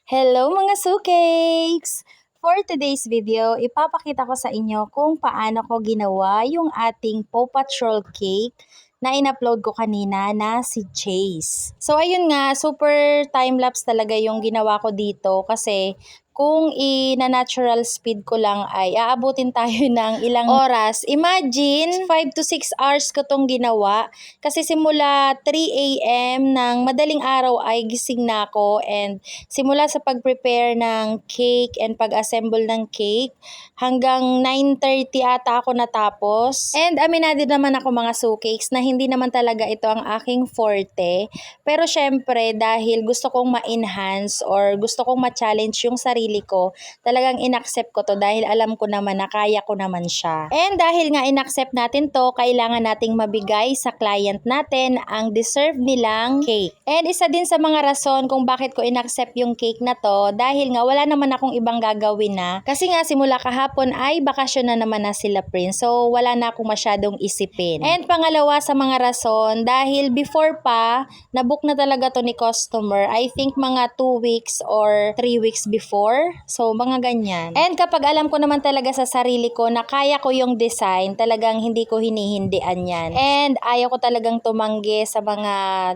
Hello mga sukeks! For today's video, ipapakita ko sa inyo kung paano ko ginawa yung ating Paw Patrol cake na in-upload ko kanina na si Chase. So ayun nga, super time-lapse talaga yung ginawa ko dito kasi kung ina-natural speed ko lang ay aabutin tayo ng ilang oras. Imagine, 5 to 6 hours ko tong ginawa kasi simula 3 a.m. ng madaling araw ay gising na ako, and simula sa pag-prepare ng cake and pag-assemble ng cake hanggang 9:30 ata ako natapos. And aminado naman ako mga sukeks na hindi naman talaga ito ang aking forte. Pero syempre dahil gusto kong ma-enhance or gusto kong ma-challenge yung sarili ko, talagang inaccept ko to dahil alam ko naman na kaya ko naman siya. And dahil nga inaccept natin to, kailangan nating mabigay sa client natin ang deserve nilang cake. And isa din sa mga rason kung bakit ko inaccept yung cake na to, dahil nga wala naman akong ibang gagawin na. Kasi nga simula kahapon ay bakasyon na naman na sila Prince. So wala na akong masyadong isipin. And pangalawa sa mga rason, dahil before pa, nabook na talaga to ni customer. I think mga 2 weeks or 3 weeks before. So mga ganyan. And kapag alam ko naman talaga sa sarili ko na kaya ko yung design, talagang hindi ko hinihindian yan. And ayaw ko talagang tumanggi sa mga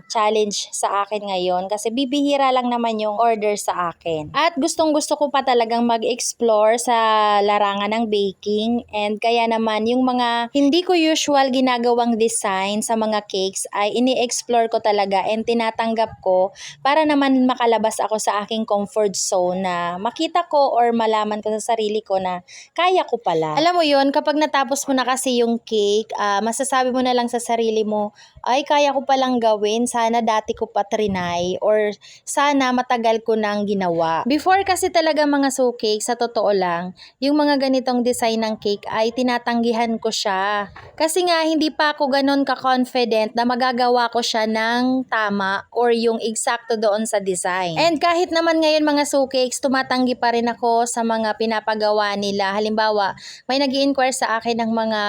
challenge sa akin ngayon kasi bibihira lang naman yung order sa akin. At gustong gusto ko pa talagang mag-explore sa larangan ng baking, and kaya naman yung mga hindi ko usual ginagawang design sa mga cakes ay ini-explore ko talaga and tinatanggap ko para naman makalabas ako sa aking comfort zone na makita ko or malaman ko sa sarili ko na kaya ko pala. Alam mo yun, kapag natapos mo na kasi yung cake, masasabi mo na lang sa sarili mo, ay kaya ko palang gawin, sana dati ko pa trinay or sana matagal ko nang ginawa. Before kasi talaga mga sukeks, sa totoo lang, yung mga ganitong design ng cake ay tinatanggihan ko siya. Kasi nga hindi pa ako ganun ka-confident na magagawa ko siya ng tama or yung eksakto doon sa design. And kahit naman ngayon mga sukeks, tumatanggi pa rin ako sa mga pinapagawa nila. Halimbawa, may nag-i-inquire sa akin ng mga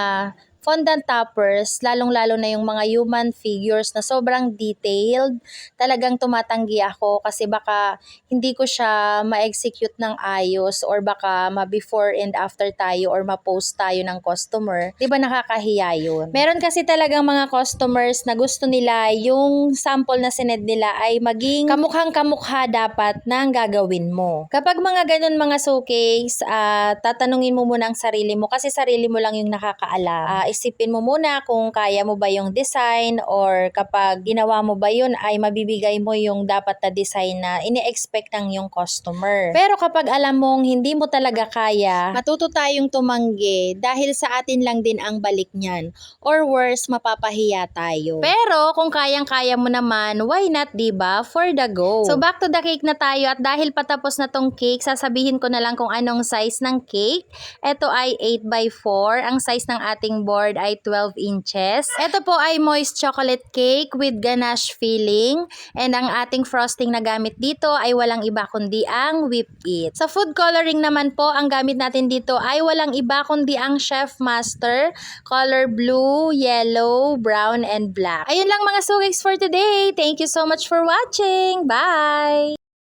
fondant toppers, lalong-lalo na yung mga human figures na sobrang detailed. Talagang tumatanggi ako kasi baka hindi ko siya ma-execute ng ayos or baka ma-before and after tayo or ma-post tayo ng customer. Diba nakakahiya yun? Meron kasi talagang mga customers na gusto nila yung sample na sined nila ay maging kamukhang-kamukha dapat ng gagawin mo. Kapag mga ganun mga sukeks, tatanungin mo muna ang sarili mo kasi sarili mo lang yung nakakaalam. Isipin mo muna kung kaya mo ba yung design or kapag ginawa mo ba yun ay mabibigay mo yung dapat na design na ini-expect ng yung customer. Pero kapag alam mong hindi mo talaga kaya, matuto tayong tumanggi dahil sa atin lang din ang balik niyan. Or worse, mapapahiya tayo. Pero kung kayang-kaya mo naman, why not, diba? For the go. So back to the cake na tayo, at dahil patapos na tong cake, sasabihin ko na lang kung anong size ng cake. Ito ay 8x4. Ang size ng ating board ay 12 inches. Ito po ay moist chocolate cake with ganache filling. And ang ating frosting na gamit dito ay walang iba kundi ang Whip It. Sa food coloring naman po, ang gamit natin dito ay walang iba kundi ang Chef Master color blue, yellow, brown, and black. Ayun lang mga sukeks for today. Thank you so much for watching. Bye!